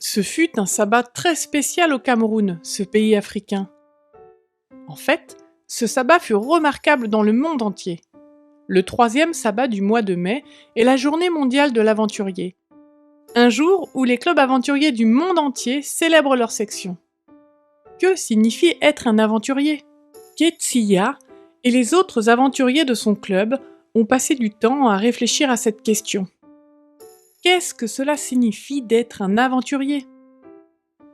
Ce fut un sabbat très spécial au Cameroun, ce pays africain. En fait, ce sabbat fut remarquable dans le monde entier. Le troisième sabbat du mois de mai est la journée mondiale de l'aventurier. Un jour où les clubs aventuriers du monde entier célèbrent leur section. Que signifie être un aventurier? Ketsia et les autres aventuriers de son club ont passé du temps à réfléchir à cette question. Qu'est-ce que cela signifie d'être un aventurier?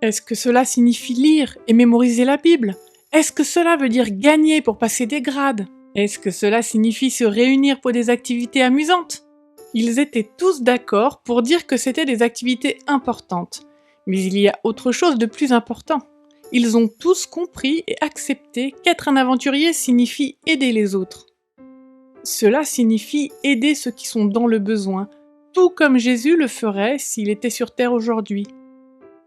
Est-ce que cela signifie lire et mémoriser la Bible? Est-ce que cela veut dire gagner pour passer des grades? Est-ce que cela signifie se réunir pour des activités amusantes? Ils étaient tous d'accord pour dire que c'était des activités importantes. Mais il y a autre chose de plus important. Ils ont tous compris et accepté qu'être un aventurier signifie aider les autres. Cela signifie aider ceux qui sont dans le besoin, tout comme Jésus le ferait s'il était sur terre aujourd'hui.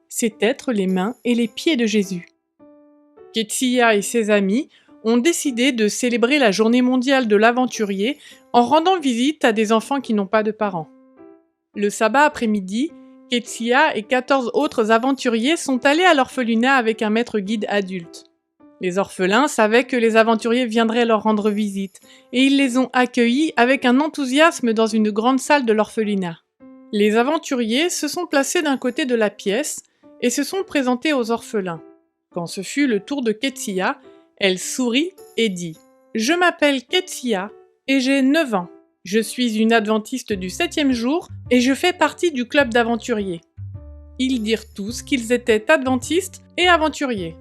C'est être les mains et les pieds de Jésus. Ketsia et ses amis ont décidé de célébrer la journée mondiale de l'aventurier en rendant visite à des enfants qui n'ont pas de parents. Le sabbat après-midi, Ketsia et 14 autres aventuriers sont allés à l'orphelinat avec un maître guide adulte. Les orphelins savaient que les aventuriers viendraient leur rendre visite et ils les ont accueillis avec un enthousiasme dans une grande salle de l'orphelinat. Les aventuriers se sont placés d'un côté de la pièce et se sont présentés aux orphelins. Quand ce fut le tour de Ketsia, elle sourit et dit « Je m'appelle Ketsia et j'ai 9 ans. Je suis une adventiste du 7e jour et je fais partie du club d'aventuriers. » Ils dirent tous qu'ils étaient adventistes et aventuriers.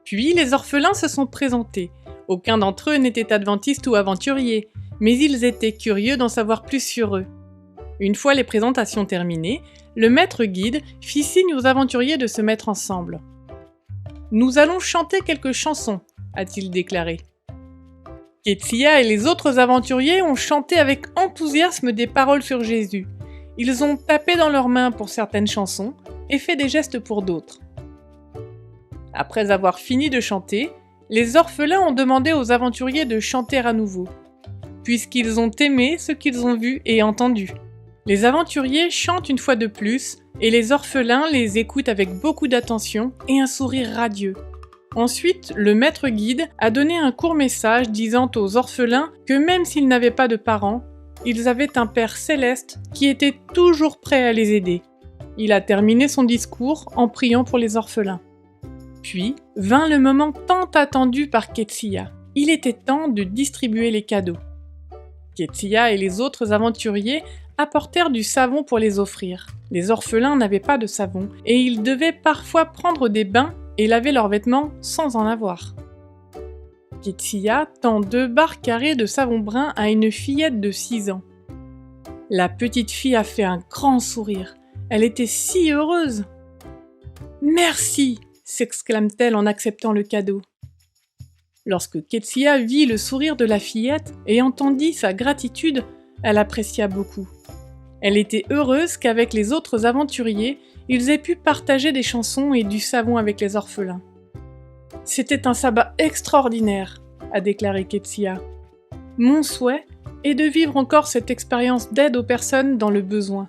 Puis les orphelins se sont présentés. Aucun d'entre eux n'était adventiste ou aventurier, mais ils étaient curieux d'en savoir plus sur eux. Une fois les présentations terminées, le maître guide fit signe aux aventuriers de se mettre ensemble. « Nous allons chanter quelques chansons », a-t-il déclaré. Ketsia et les autres aventuriers ont chanté avec enthousiasme des paroles sur Jésus. Ils ont tapé dans leurs mains pour certaines chansons et fait des gestes pour d'autres. Après avoir fini de chanter, les orphelins ont demandé aux aventuriers de chanter à nouveau, puisqu'ils ont aimé ce qu'ils ont vu et entendu. Les aventuriers chantent une fois de plus, et les orphelins les écoutent avec beaucoup d'attention et un sourire radieux. Ensuite, le maître guide a donné un court message disant aux orphelins que même s'ils n'avaient pas de parents, ils avaient un Père céleste qui était toujours prêt à les aider. Il a terminé son discours en priant pour les orphelins. Puis vint le moment tant attendu par Ketsia. Il était temps de distribuer les cadeaux. Ketsia et les autres aventuriers apportèrent du savon pour les offrir. Les orphelins n'avaient pas de savon et ils devaient parfois prendre des bains et laver leurs vêtements sans en avoir. Ketsia tend 2 barres carrées de savon brun à une fillette de 6 ans. La petite fille a fait un grand sourire. Elle était si heureuse. « Merci !» s'exclame-t-elle en acceptant le cadeau. Lorsque Ketsia vit le sourire de la fillette et entendit sa gratitude, elle apprécia beaucoup. Elle était heureuse qu'avec les autres aventuriers, ils aient pu partager des chansons et du savon avec les orphelins. « C'était un sabbat extraordinaire », a déclaré Ketsia. « Mon souhait est de vivre encore cette expérience d'aide aux personnes dans le besoin. »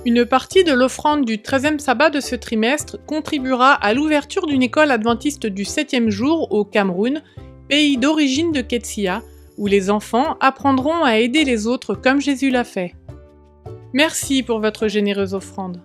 Une partie de l'offrande du 13e sabbat de ce trimestre contribuera à l'ouverture d'une école adventiste du 7e jour au Cameroun, pays d'origine de Ketsia, où les enfants apprendront à aider les autres comme Jésus l'a fait. Merci pour votre généreuse offrande.